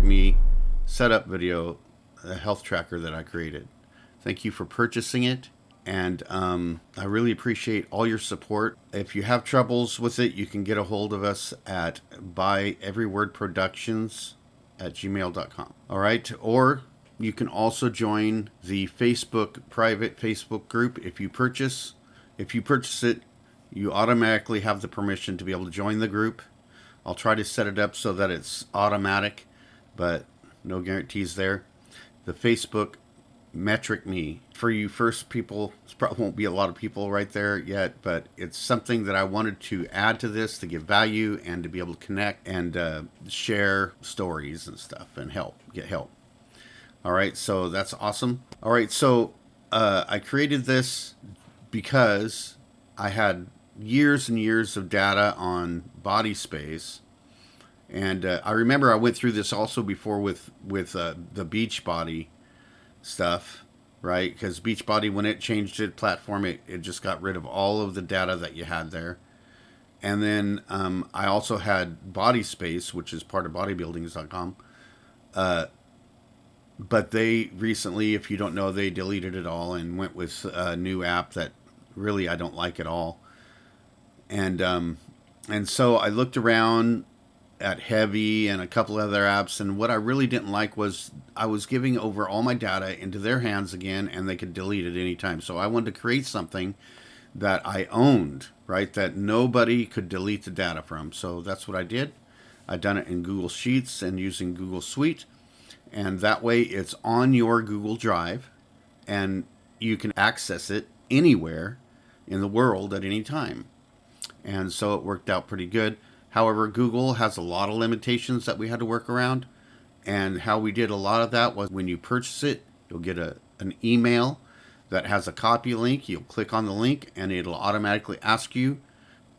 MetricMe setup video, a health tracker that I created. Thank you for purchasing it, and I really appreciate all your support. If you have troubles with it, you can get a hold of us at buyeverywordproductions@gmail.com. All right, or you can also join the private Facebook group. If you purchase it, you automatically have the permission to be able to join the group. I'll try to set it up so that it's automatic, but no guarantees there. The Facebook MetricMe, for you first people, there probably won't be a lot of people right there yet, but it's something that I wanted to add to this to give value and to be able to connect and share stories and stuff and get help. All right, so that's awesome. All right, so I created this because I had years and years of data on body space, and I remember I went through this also before with the Beachbody stuff, right? Because Beachbody, when it changed its platform, it just got rid of all of the data that you had there. And then I also had Body Space, which is part of bodybuildings.com. But they recently, if you don't know, they deleted it all and went with a new app that really I don't like at all. And so I looked around at Heavy and a couple other apps, and what I really didn't like was I was giving over all my data into their hands again, and they could delete it anytime. So I wanted to create something that I owned, right, that nobody could delete the data from. So that's what I did. I've done it in Google Sheets and using Google Suite, and that way it's on your Google Drive, and you can access it anywhere in the world at any time. And so it worked out pretty good. However, Google has a lot of limitations that we had to work around. And how we did a lot of that was when you purchase it, you'll get an email that has a copy link. You'll click on the link and it'll automatically ask you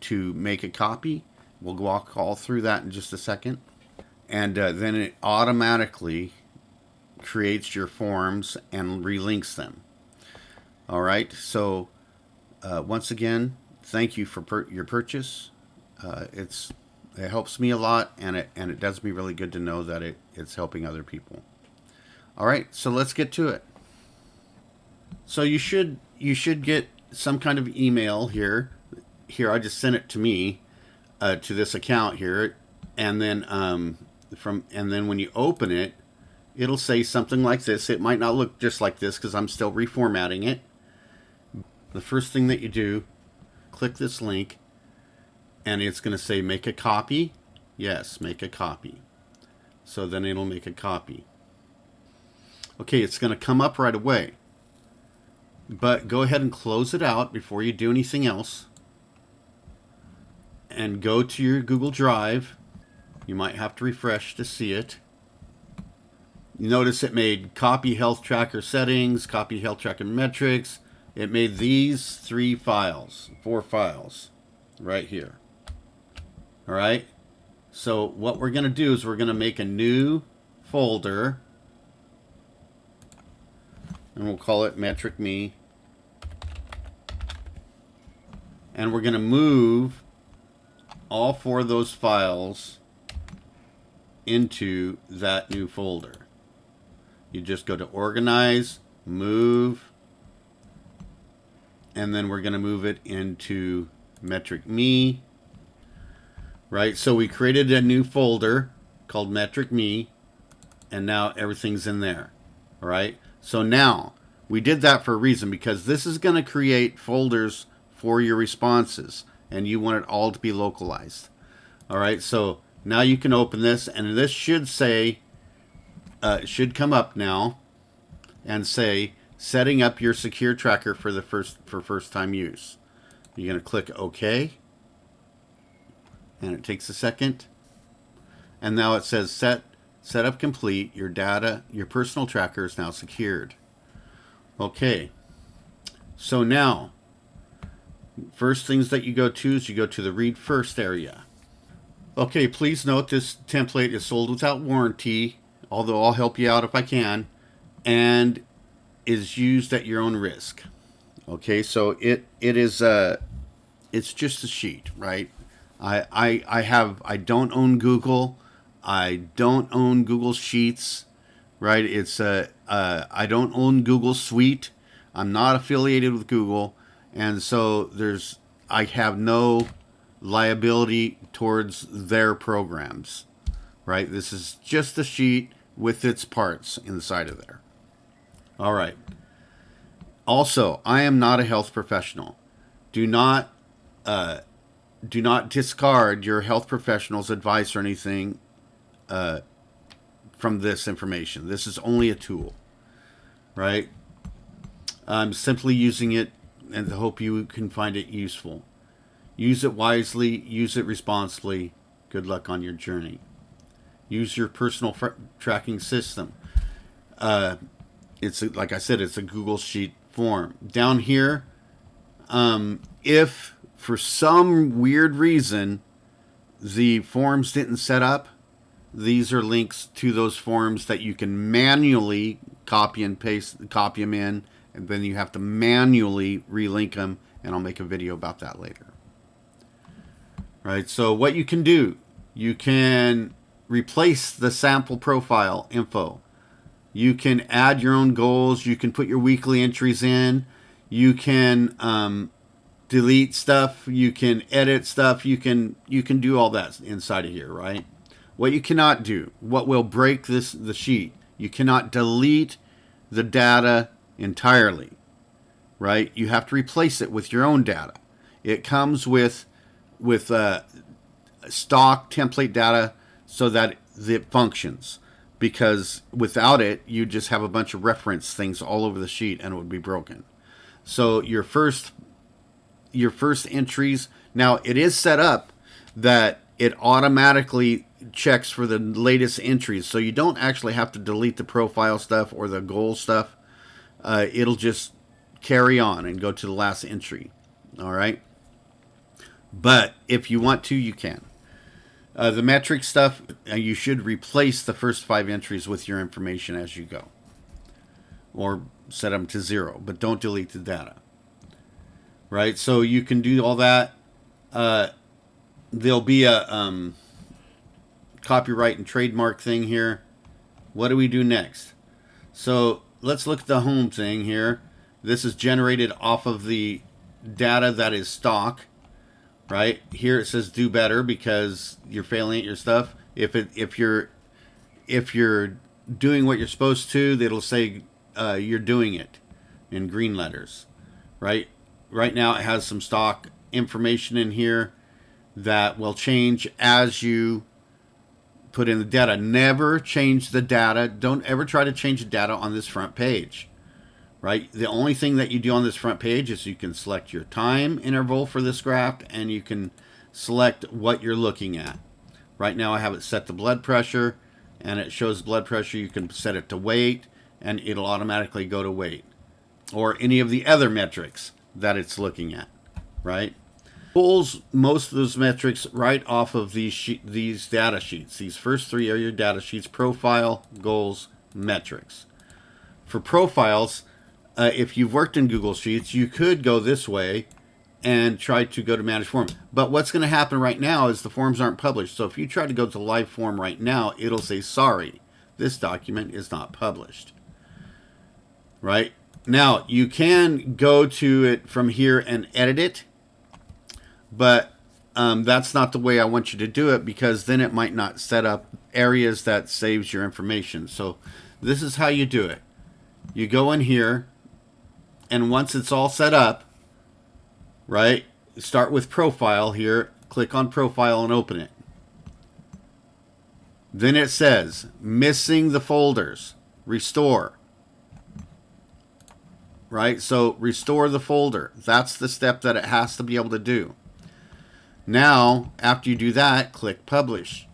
to make a copy. We'll walk all through that in just a second. And then it automatically creates your forms and relinks them. All right. So once again, thank you for your purchase. It helps me a lot, and it does me really good to know that it's helping other people. All right, so let's get to it. So you should get some kind of email here. Here, I just sent it to me to this account here, and then when you open it, it'll say something like this. It might not look just like this because I'm still reformatting it. The first thing that you do, click this link, and it's going to say make a copy. Yes, make a copy. So then it'll make a copy. Okay, it's going to come up right away. But go ahead and close it out before you do anything else. And go to your Google Drive. You might have to refresh to see it. You notice it made copy health tracker settings, copy health tracker metrics. It made these 4 files right here. All right. So what we're going to do is we're going to make a new folder, and we'll call it MetricMe. And we're going to move all 4 of those files into that new folder. You just go to Organize, Move, and then we're going to move it into MetricMe. Right, so we created a new folder called MetricMe, and now everything's in there. All right, so now we did that for a reason, because this is going to create folders for your responses, and you want it all to be localized. All right, so now you can open this, and this should say, should come up now, and say setting up your secure tracker for first time use. You're going to click OK. And it takes a second. And now it says setup complete. Your data, your personal tracker is now secured. Okay. So now, first things that you go to is you go to the read first area. Okay, please note this template is sold without warranty, although I'll help you out if I can, and is used at your own risk. Okay, so it is it's just a sheet, right? I don't own Google. I don't own Google Sheets, right? I don't own Google Suite. I'm not affiliated with Google, and so I have no liability towards their programs, right? This is just a sheet with its parts inside of there. All right. Also, I am not a health professional. Do not discard your health professional's advice or anything from this information. This is only a tool, right? I'm simply using it and hope you can find it useful. Use it wisely, use it responsibly. Good luck on your journey. Use your personal tracking system. Like I said, it's a Google Sheet form. Down here, if for some weird reason the forms didn't set up, these are links to those forms that you can manually copy and paste, copy them in, and then you have to manually relink them, and I'll make a video about that later. Right, so what you can do, you can replace the sample profile info. You can add your own goals. You can put your weekly entries in. You can delete stuff. You can edit stuff. You can do all that inside of here, right? What you cannot do, what will break the sheet, you cannot delete the data entirely, right? You have to replace it with your own data. It comes with stock template data so that it functions. Because without it, you just have a bunch of reference things all over the sheet and it would be broken. So your first entries, now it is set up that it automatically checks for the latest entries. So you don't actually have to delete the profile stuff or the goal stuff. It'll just carry on and go to the last entry. All right. But if you want to, you can. The metric stuff, you should replace the first 5 entries with your information as you go. Or set them to 0, but don't delete the data. Right? So you can do all that. There'll be a copyright and trademark thing here. What do we do next? So let's look at the home thing here. This is generated off of the data that is stock. Right here it says do better because you're failing at your stuff. If you're doing what you're supposed to, it'll say you're doing it in green letters. Right now it has some stock information in here that will change as you put in the data. Never change the data. Don't ever try to change the data on this front page. Right? The only thing that you do on this front page is you can select your time interval for this graph and you can select what you're looking at. Right now I have it set to blood pressure and it shows blood pressure. You can set it to weight and it'll automatically go to weight or any of the other metrics that it's looking at. Right? Pulls most of those metrics right off of these data sheets. These first 3 are your data sheets: profile, goals, metrics. For profiles, if you've worked in Google Sheets, you could go this way and try to go to manage form. But what's going to happen right now is the forms aren't published. So if you try to go to live form right now, it'll say, sorry, this document is not published. Right? Now, you can go to it from here and edit it. But that's not the way I want you to do it because then it might not set up areas that saves your information. So this is how you do it. You go in here. And once it's all set up, right, start with profile here, click on profile and open it. Then it says, missing the folders, restore. Right, so restore the folder. That's the step that it has to be able to do. Now, after you do that, click publish.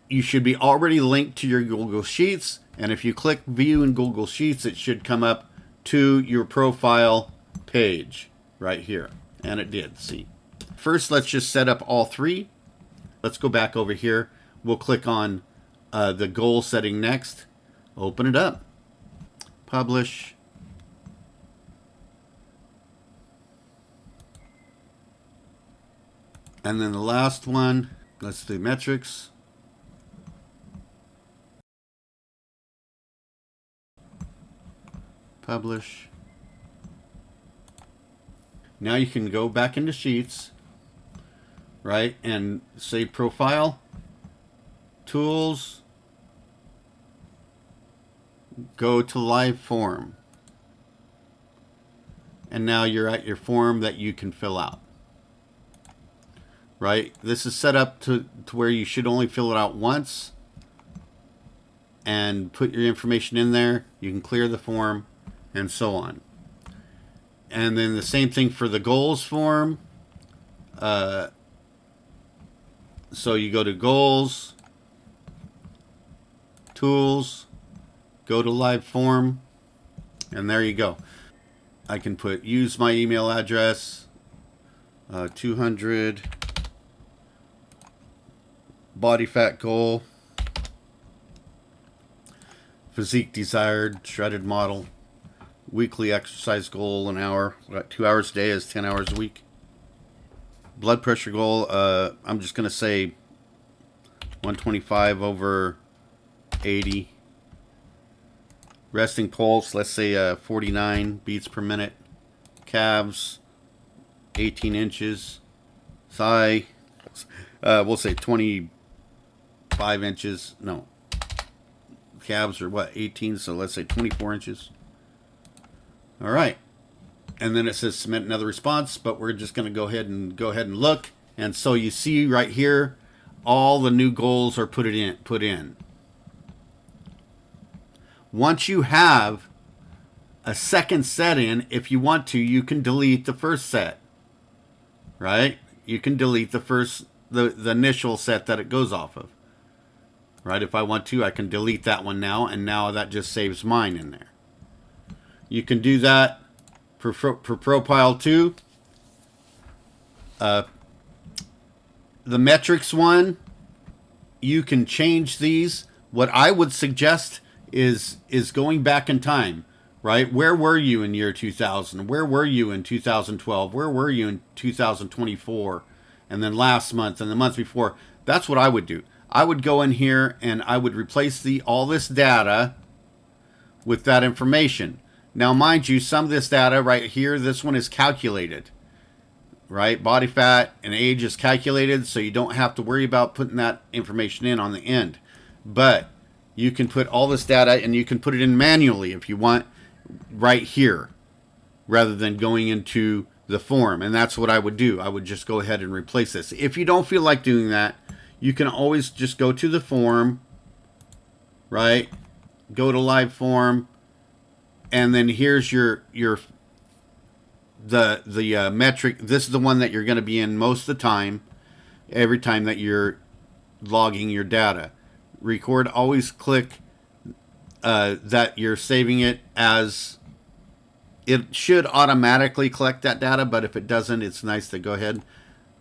You should be already linked to your Google Sheets, and if you click view in Google Sheets, it should come up to your profile page right here, and it did. See, first let's just set up all 3. Let's go back over here. We'll click on the goal setting next, open it up, publish. And then the last one, let's do metrics. Publish. Now you can go back into Sheets, right, and say Profile, Tools, go to Live Form. And now you're at your form that you can fill out. Right? This is set up to where you should only fill it out once and put your information in there. You can clear the form and so on. And then the same thing for the goals form. So you go to Goals, Tools, go to Live Form, and there you go. I can put use my email address, 200 body fat goal, physique desired, shredded model, weekly exercise goal an hour, 2 hours a day is 10 hours a week. Blood pressure goal, I'm just going to say 125 over 80. Resting pulse, let's say 49 beats per minute. Calves, 18 inches. Thigh, we'll say 25 inches. No. Calves are what, 18? So let's say 24 inches. All right. And then it says submit another response, but we're just going to go ahead and look. And so you see right here, all the new goals are put in. Once you have a second set in, if you want to, you can delete the first set, right? You can delete the initial set that it goes off of, right? If I want to, I can delete that one now, and now that just saves mine in there. You can do that for Profile 2. The metrics one, you can change these. What I would suggest is going back in time, right? Where were you in year 2000? Where were you in 2012? Where were you in 2024? And then last month and the month before. That's what I would do. I would go in here and I would replace all this data with that information. Now, mind you, some of this data right here, this one is calculated, right? Body fat and age is calculated, so you don't have to worry about putting that information in on the end. But you can put all this data and you can put it in manually if you want right here rather than going into the form. And that's what I would do. I would just go ahead and replace this. If you don't feel like doing that, you can always just go to the form, right? Go to Live Form, and then here's the metric. This is the one that you're going to be in most of the time, every time that you're logging your data. Record, always click that you're saving it as. It should automatically collect that data, but if it doesn't, it's nice to go ahead.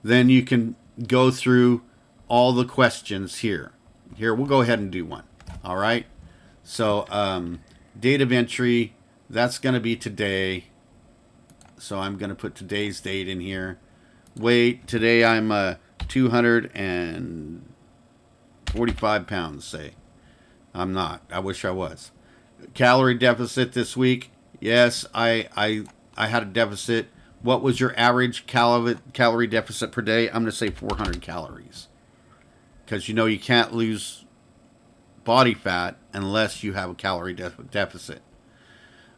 Then you can go through all the questions here. Here, we'll go ahead and do one. All right. So, date of entry, that's going to be today. So I'm going to put today's date in here. Weight, today I'm 245 pounds, say. I'm not. I wish I was. Calorie deficit this week. Yes, I had a deficit. What was your average calorie deficit per day? I'm going to say 400 calories. Because you know you can't lose body fat unless you have a calorie deficit.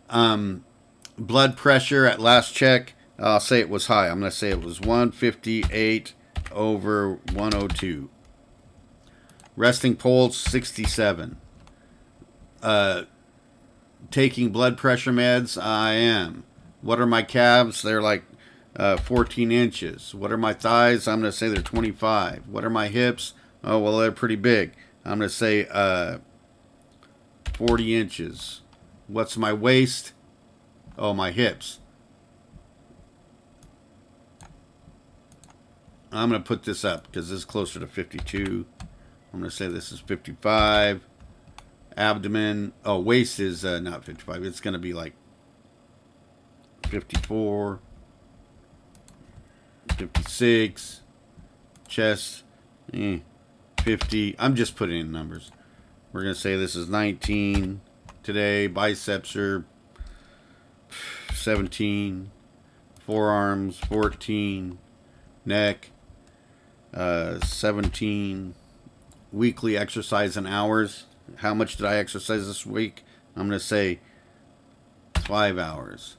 Blood pressure at last check, I'll say it was high. I'm going to say it was 158 over 102. Resting pulse, 67. Taking blood pressure meds, I am. What are my calves? They're like 14 inches. What are my thighs? I'm going to say they're 25. What are my hips? Oh, well, they're pretty big. I'm going to say 40 inches. What's my waist? Oh, my hips. I'm going to put this up because this is closer to 52. I'm going to say this is 55. Abdomen. Oh, waist is not 55. It's going to be like 54. 56. chest, 50. I'm just putting in numbers. We're going to say this is 19 today. Biceps are 17. Forearms, 14. Neck, 17. Weekly exercise in hours. How much did I exercise this week? I'm going to say 5 hours.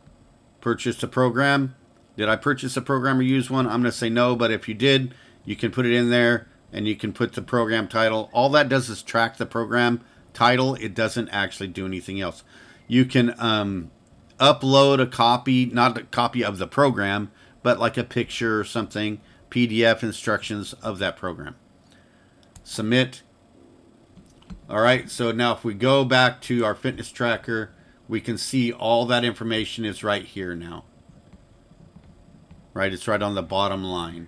Purchased a program. Did I purchase a program or use one? I'm going to say no, but if you did, you can put it in there and you can put the program title. All that does is track the program title. It doesn't actually do anything else. You can upload a copy, not a copy of the program, but like a picture or something, PDF instructions of that program. Submit. All right, so now if we go back to our fitness tracker, we can see all that information is right here now. Right, it's right on the bottom line.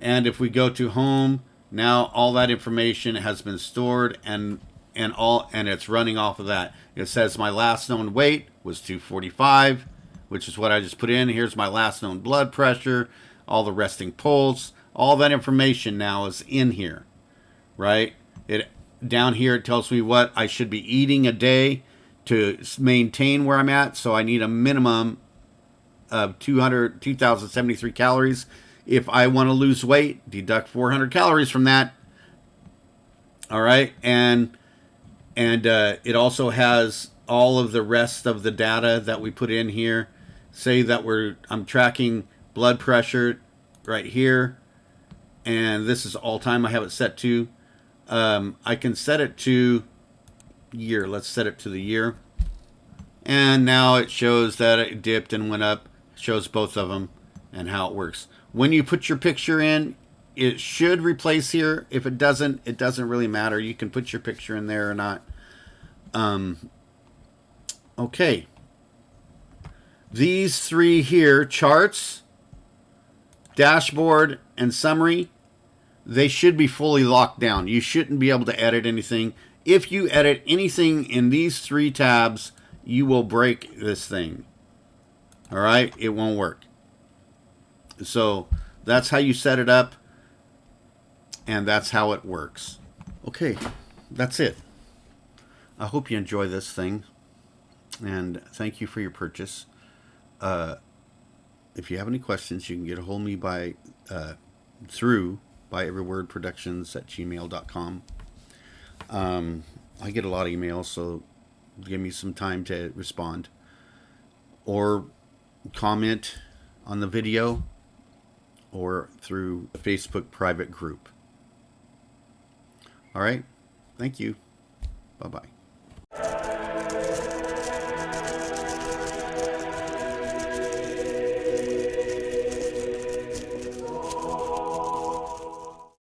And if we go to home, now all that information has been stored and it's running off of that. It says my last known weight was 245, which is what I just put in. Here's my last known blood pressure, all the resting pulse, all that information now is in here, right? Down here it tells me what I should be eating a day to maintain where I'm at. So I need a minimum of 2,073 calories. If I want to lose weight, deduct 400 calories from that. All right, and it also has all of the rest of the data that we put in here. Say that I'm tracking blood pressure right here, and this is all time. I have it set to. I can set it to year. Let's set it to the year. And now it shows that it dipped and went up. It shows both of them and how it works. When you put your picture in, it should replace here. If it doesn't, it doesn't really matter. You can put your picture in there or not. Okay. These three here, charts, dashboard, and summary, they should be fully locked down. You shouldn't be able to edit anything. If you edit anything in these three tabs, you will break this thing. All right? It won't work. So that's how you set it up, and that's how it works. Okay, that's it. I hope you enjoy this thing, and thank you for your purchase. If you have any questions, you can get a hold of me by everywordproductions@gmail.com. I get a lot of emails, so give me some time to respond. Or comment on the video or through the Facebook private group. All right. Thank you. Bye-bye.